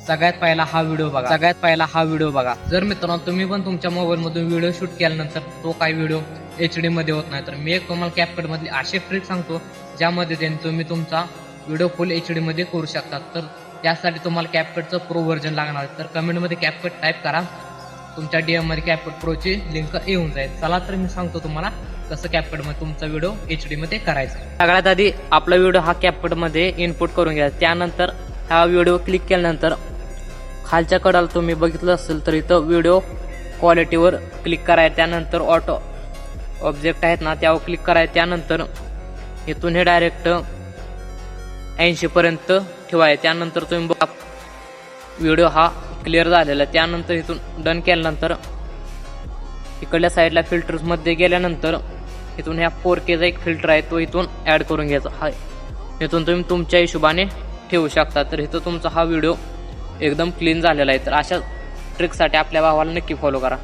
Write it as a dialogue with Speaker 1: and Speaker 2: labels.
Speaker 1: सगळ्यात पहिला हा व्हिडिओ बघा। जर मित्रांनो तुम्ही पण तुमच्या मोबाईल मधून व्हिडिओ शूट केल्यानंतर तो काही व्हिडिओ HD मध्ये होत नाही, तर मी एक तुम्हाला CapCut मधली अशी ट्रिक सांगतो ज्यामध्ये तुम्ही तुमचा व्हिडिओ फुल HD मध्ये करू शकता। तर त्यासाठी तुम्हाला CapCutचं प्रो व्हर्जन लागणार आहे। तर कमेंट मध्ये CapCut टाईप करा, तुमच्या DM मध्ये CapCut प्रोची लिंक येऊन जाईल। चला तर मी सांगतो तुम्हाला कसं CapCut मध्ये तुमचा व्हिडिओ HD मध्ये करायचा। सगळ्यात आधी आपला व्हिडिओ हा CapCut मध्ये इनपुट करून घ्या। त्यानंतर हा व्हिडिओ क्लिक केल्यानंतर खालच्या कडाला तुम्ही बघितलं असेल तर इथं व्हिडिओ क्वालिटीवर क्लिक करायचं। त्यानंतर ऑटो ऑब्जेक्ट आहेत ना त्यावर क्लिक करायचं। त्यानंतर इथून हे डायरेक्ट 80 पर्यंत ठेवायचं। त्यानंतर तुम्ही बघा व्हिडिओ हा क्लिअर झालेला आहे। त्यानंतर इथून डन केल्यानंतर इकडल्या साईडला फिल्टर्स मध्ये गेल्यानंतर इथून ह्या 4K चा एक फिल्टर आहे तो इथून ऍड करून घ्यायचा हा। इथून तुम्ही तुमच्या हिशोबाने ठेवू शकता। तर इथं तुमचा हा व्हिडिओ एकदम क्लीन झालेला आहे। तर अशा ट्रिकसाठी आपल्या भावाला नक्की फॉलो करा।